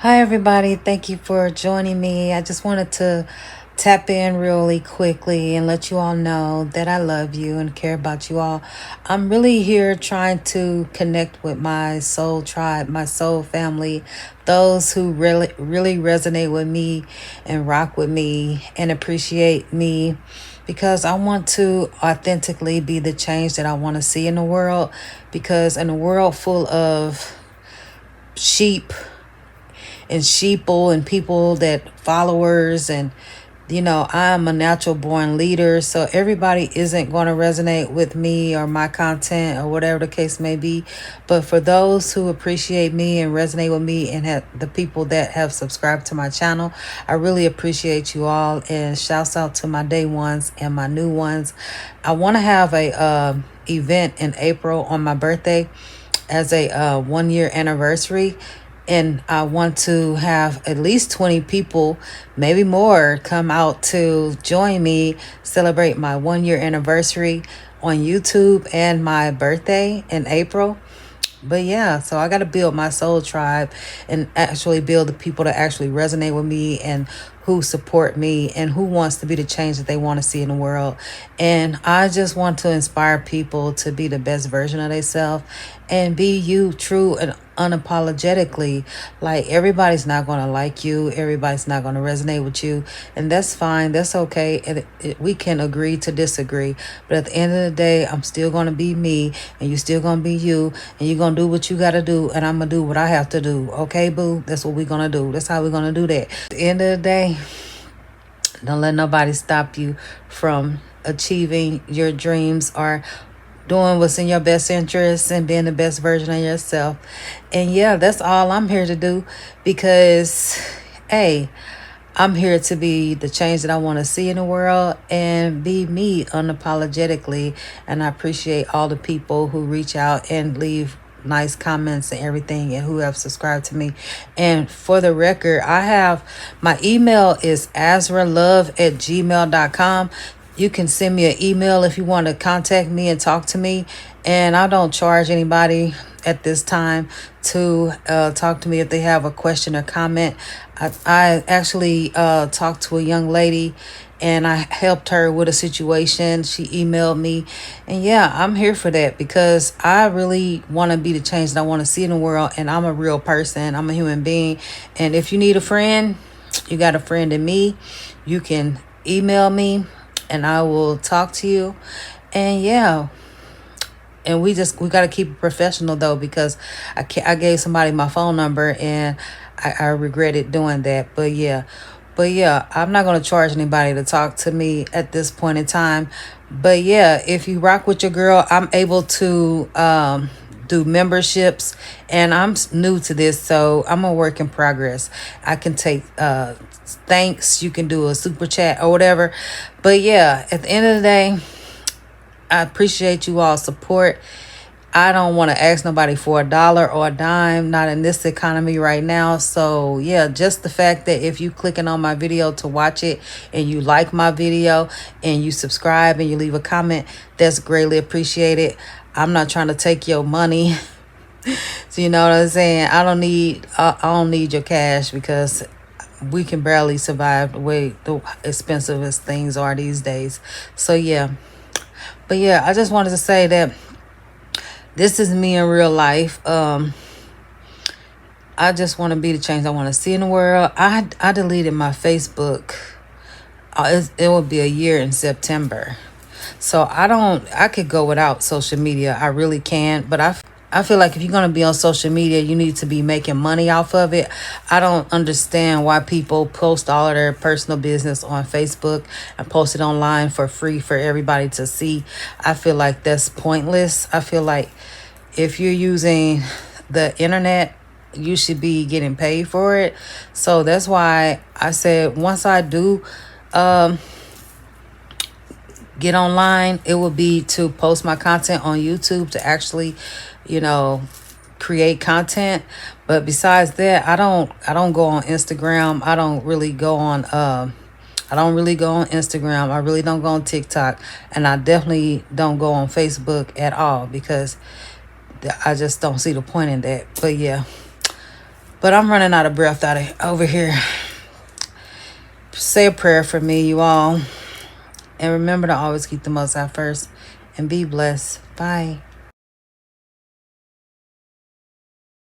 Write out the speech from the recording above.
Hi, everybody. Thank you for joining me. I just wanted to tap in really quickly and let you all know that I love you and care about you all. I'm really here trying to connect with my soul tribe, my soul family, those who really resonate with me and rock with me and appreciate me because I want to authentically be the change that I want to see in the world. Because in a world full of sheep and sheeple and people that followers and I'm a natural born leader, so everybody isn't going to resonate with me or my content or whatever the case may be. But for those who appreciate me and resonate with me and have the people that have subscribed to my channel, I really appreciate you all, and shouts out to my day ones and my new ones. I want to have a event in April on my birthday as a 1 year anniversary, and I want to have at least 20 people, maybe more, come out to join me celebrate my 1 year anniversary on YouTube and my birthday in April. But yeah, so I got to build my soul tribe and actually build the people that actually resonate with me and who support me and who wants to be the change that they want to see in the world. And I just want to inspire people to be the best version of themselves and be you, true and unapologetically. Like, everybody's not going to like you, everybody's not going to resonate with you, and that's fine, that's okay. We can agree to disagree, but at the end of the day, I'm still going to be me, and you're still going to be you, and you're going to do what you got to do, and I'm going to do what I have to do. Okay, boo? That's what we're going to do. That's how we're going to do that. At the end of the day, don't let nobody stop you from achieving your dreams or doing what's in your best interest and being the best version of yourself. And yeah, that's all I'm here to do, because, hey, I'm here to be the change that I want to see in the world and be me unapologetically. And I appreciate all the people who reach out and leave nice comments and everything, and who have subscribed to me. And for the record, I have my email is azralove@gmail.com. You can send me an email if you want to contact me and talk to me. And I don't charge anybody at this time to talk to me if they have a question or comment. I actually talked to a young lady, and I helped her with a situation. She emailed me, and yeah, I'm here for that, because I really want to be the change that I want to see in the world, and I'm a real person. I'm a human being, and if you need a friend, you got a friend in me. You can email me, and I will talk to you. And yeah, and we got to keep it professional though, because I gave somebody my phone number, and I regretted doing that. But yeah, I'm not going to charge anybody to talk to me at this point in time. But yeah, if you rock with your girl, I'm able to do memberships, and I'm new to this, so I'm a work in progress. I can take thanks, you can do a super chat or whatever. But yeah, at the end of the day, I appreciate you all support. I don't want to ask nobody for $1 or a dime, not in this economy right now. So yeah, just the fact that if you clicking on my video to watch it, and you like my video, and you subscribe, and you leave a comment, that's greatly appreciated. I'm not trying to take your money. So you know what I'm saying? I don't need your cash, because we can barely survive the way the expensive as things are these days. So yeah. But yeah, I just wanted to say that this is me in real life. I just want to be the change I want to see in the world. I deleted my Facebook. It will be a year in September. So I could go without social media. I really can. But I feel like if you're going to be on social media, you need to be making money off of it. I don't understand why people post all of their personal business on Facebook and post it online for free for everybody to see. I feel like that's pointless. I feel like if you're using the internet, you should be getting paid for it. So that's why I said, once I do get online, it will be to post my content on YouTube, to actually, create content. But besides that, I don't go on Instagram. I don't really go on Instagram. I really don't go on TikTok, and I definitely don't go on Facebook at all, because I just don't see the point in that. But yeah. But I'm running out of breath over here. Say a prayer for me, you all. And remember to always keep the Most High first. And be blessed. Bye.